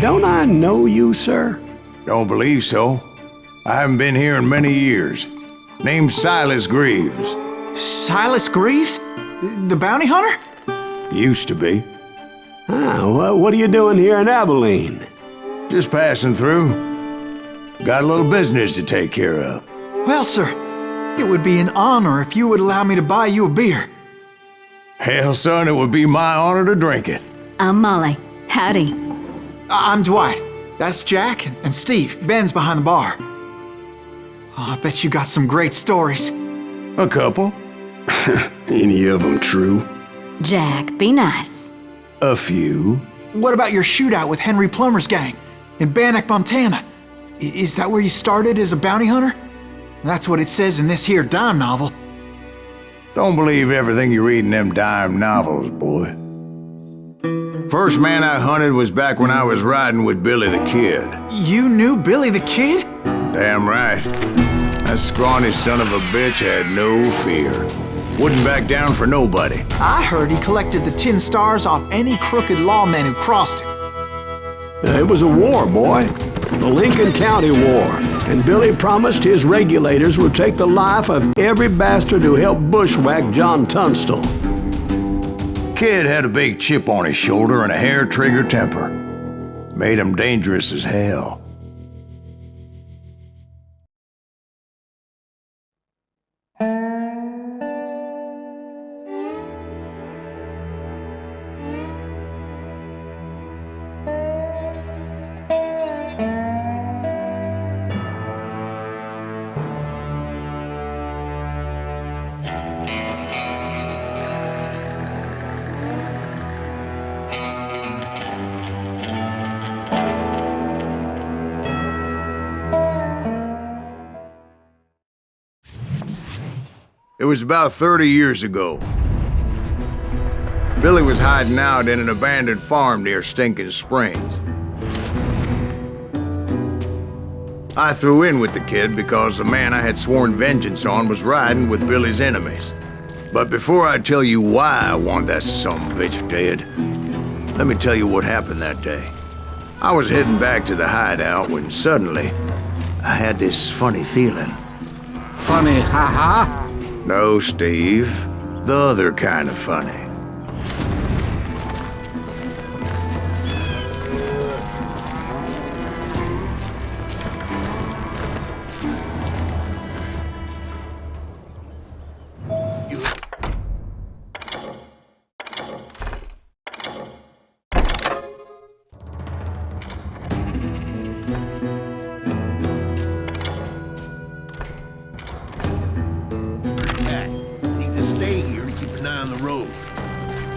don't I know you, sir? Don't believe so. I haven't been here in many years. Name's Silas Greaves. Silas Greaves? The bounty hunter? Used to be. Well, what are you doing here in Abilene? Just passing through. Got a little business to take care of. Well, sir, it would be an honor if you would allow me to buy you a beer. Hell, son, it would be my honor to drink it. I'm Molly. Howdy. I'm Dwight. That's Jack and Steve. Ben's behind the bar. Oh, I bet you got some great stories. A couple. Any of them true? Jack, be nice. A few. What about your shootout with Henry Plummer's gang in Bannock, Montana? Is that where you started as a bounty hunter? That's what it says in this here dime novel. Don't believe everything you read in them dime novels, boy. First man I hunted was back when I was riding with Billy the Kid. You knew Billy the Kid? Damn right. That scrawny son of a bitch had no fear. Wouldn't back down for nobody. I heard he collected the 10 stars off any crooked lawmen who crossed him. It was a war, boy. The Lincoln County War. And Billy promised his regulators would take the life of every bastard who helped bushwhack John Tunstall. Kid had a big chip on his shoulder and a hair-trigger temper. Made him dangerous as hell. It was about 30 years ago. Billy was hiding out in an abandoned farm near Stinking Springs. I threw in with the kid because the man I had sworn vengeance on was riding with Billy's enemies. But before I tell you why I want that sumbitch dead, let me tell you what happened that day. I was heading back to the hideout when suddenly I had this funny feeling. Funny, ha-ha? No, Steve. The other kind of funny.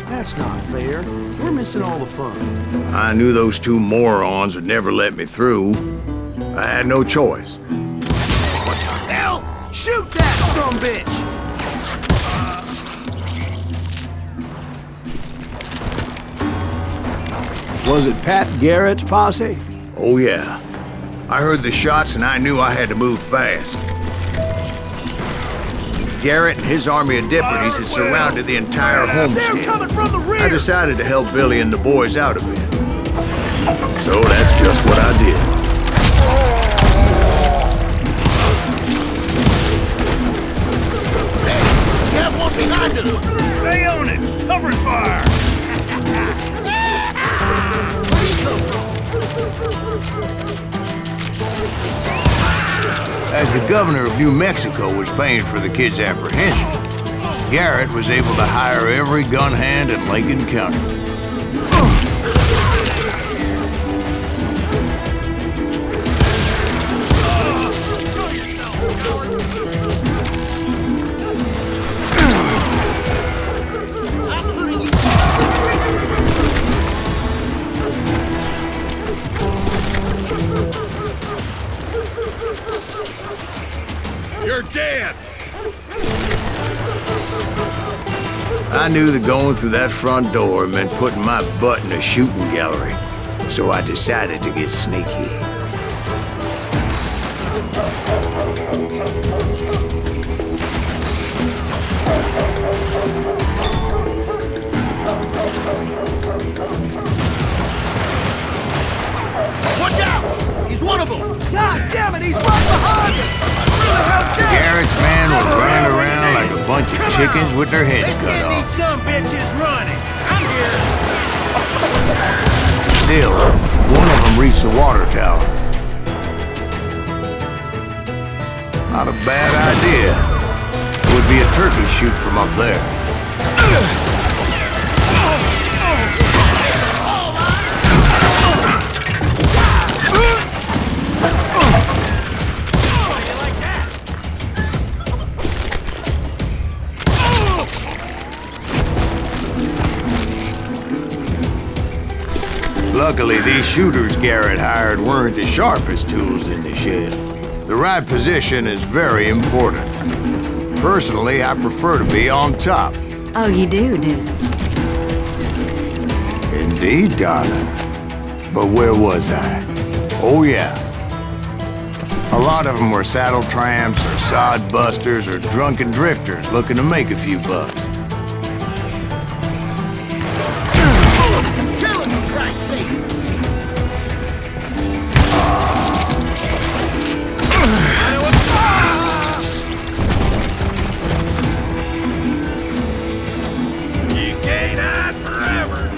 That's not fair. We're missing all the fun. I knew those two morons would never let me through. I had no choice. What the hell? Shoot that sumbitch! Was it Pat Garrett's posse? Oh yeah. I heard the shots and I knew I had to move fast. Garrett and his army of deputies had surrounded the entire homestead. They're coming from the rear! I decided to help Billy and the boys out a bit. So that's just what I did. Hey, you have one behind us! Stay on it! Cover fire! Where'd he come from? As the governor of New Mexico was paying for the kid's apprehension, Garrett was able to hire every gun hand in Lincoln County. You're dead! I knew that going through that front door meant putting my butt in a shooting gallery, so I decided to get sneaky. bunch of chickens with their heads Let's cut send these off. some bitches running. I'm here. Still, one of them reached the water tower. Not a bad idea. Would be a turkey shoot from up there. Luckily, these shooters Garrett hired weren't the sharpest tools in the shed. The right position is very important. Personally, I prefer to be on top. Oh, you do? Indeed, darling. But where was I? Oh, yeah. A lot of them were saddle tramps or sod busters or drunken drifters looking to make a few bucks. Kill him, for Christ's sake. You can't hide forever.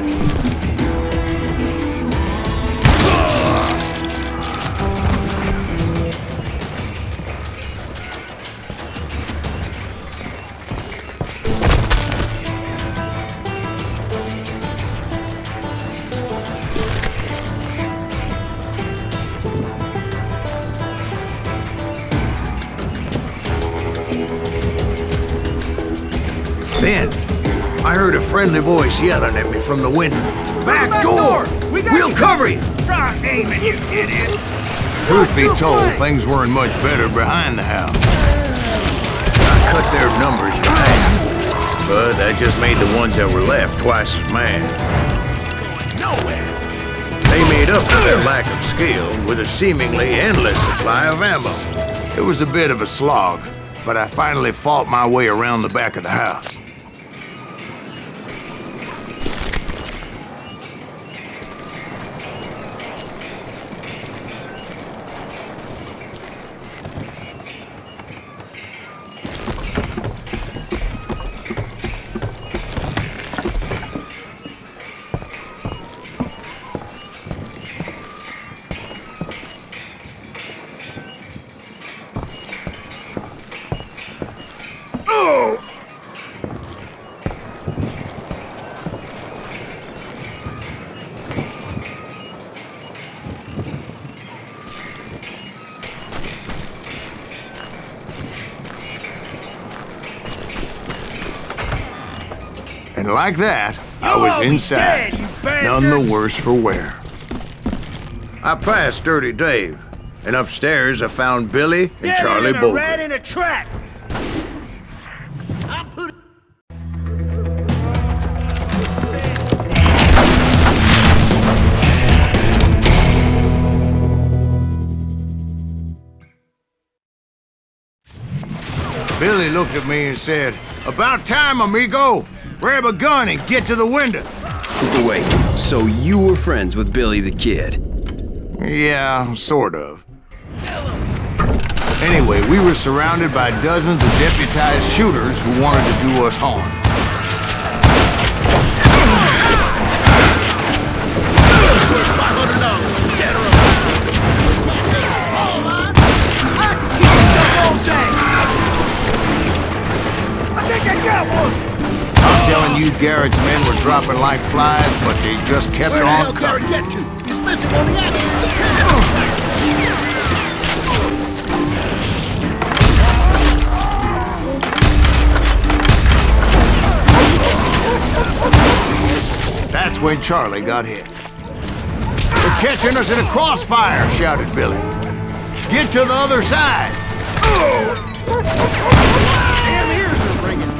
Then, I heard a friendly voice yelling at me from the window. Back door! We'll cover you! Try aiming, you idiot. Truth be told, things weren't much better behind the house. I cut their numbers in half, but that just made the ones that were left twice as mad. Nowhere. They made up for their lack of skill with a seemingly endless supply of ammo. It was a bit of a slog, but I finally fought my way around the back of the house. And like that, I was inside, dead, you none bastards! the worse for wear. I passed Dirty Dave, and upstairs I found Billy and Dead Charlie in a Bolton. rat in a trap. I'll put Billy looked at me and said, "About time, amigo. Grab a gun and get to the window." Wait, so you were friends with Billy the Kid? Yeah, sort of. Anyway, we were surrounded by dozens of deputized shooters who wanted to do us harm. I think I got one. I'm telling you, Garrett's men were dropping like flies, but they just kept Where the hell on did Garrett coming. get to? He's missing on the action. That's when Charlie got hit. "They're catching us in a crossfire," shouted Billy. "Get to the other side!" Damn ears are ringing.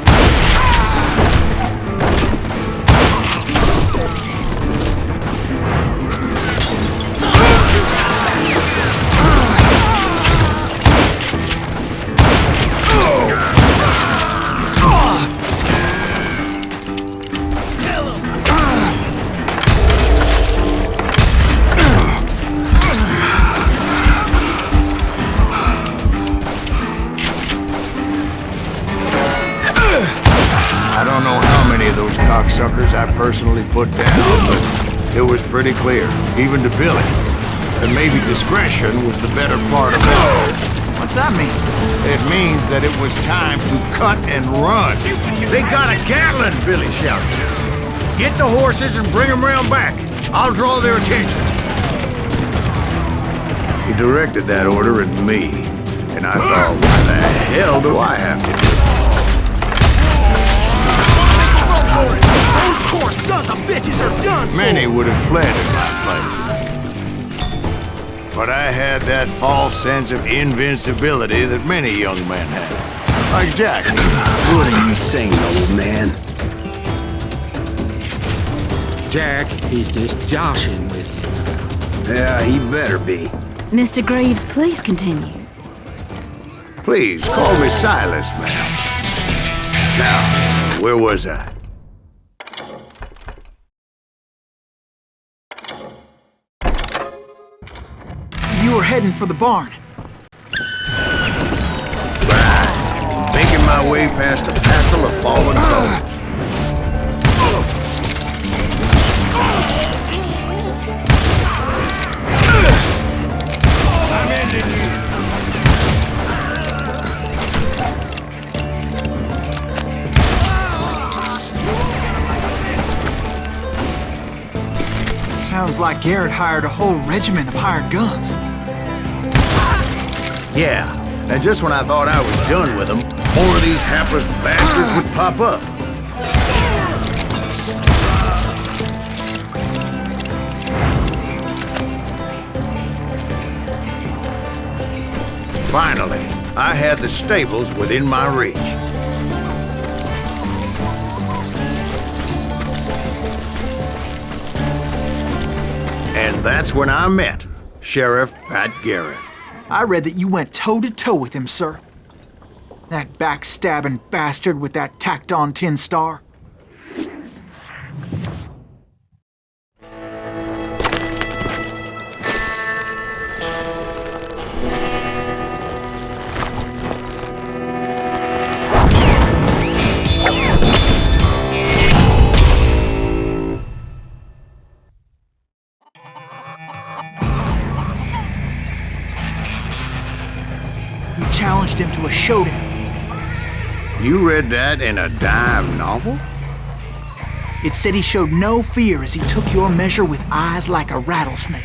truckers I personally put down, but it was pretty clear, even to Billy, that maybe discretion was the better part of it. What's that mean? It means that it was time to cut and run. They got a Gatlin, Billy shouted. Get the horses and bring them round back. I'll draw their attention. He directed that order at me, and I thought, why the hell do I have to do it? Those poor sons of bitches are done for! Many would have fled in my place. But I had that false sense of invincibility that many young men have. Like Jack. What are you saying, old man? Jack, he's just joshing with you. Yeah, he better be. Mr. Greaves, please continue. Please, call me Silas, ma'am. Now, where was I? You were heading for the barn. Right. Making my way past a passel of fallen foes. I'm ending you. Sounds like Garrett hired a whole regiment of hired guns. Yeah, and just when I thought I was done with them, more of these hapless bastards would pop up. Finally, I had the stables within my reach. And that's when I met Sheriff Pat Garrett. I read that you went toe-to-toe with him, sir. That backstabbing bastard with that tacked-on tin star. You challenged him to a showdown. You read that in a dime novel? It said he showed no fear as he took your measure with eyes like a rattlesnake.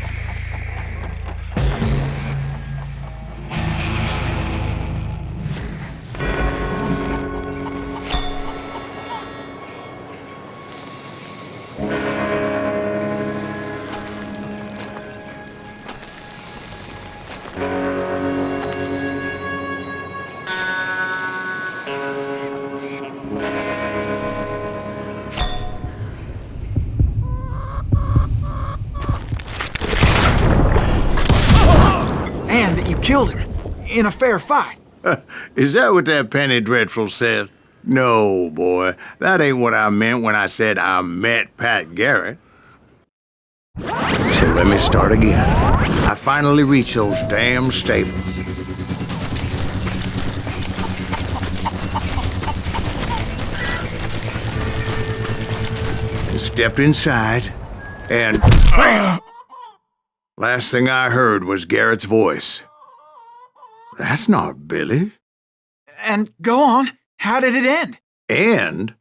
And that you killed him in a fair fight. Is that what that penny dreadful said? No, boy. That ain't what I meant when I said I met Pat Garrett. So let me start again. I finally reached those damn stables. Stepped inside, and last thing I heard was Garrett's voice. That's not Billy. And go on, how did it end? And,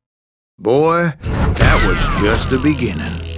boy, that was just the beginning.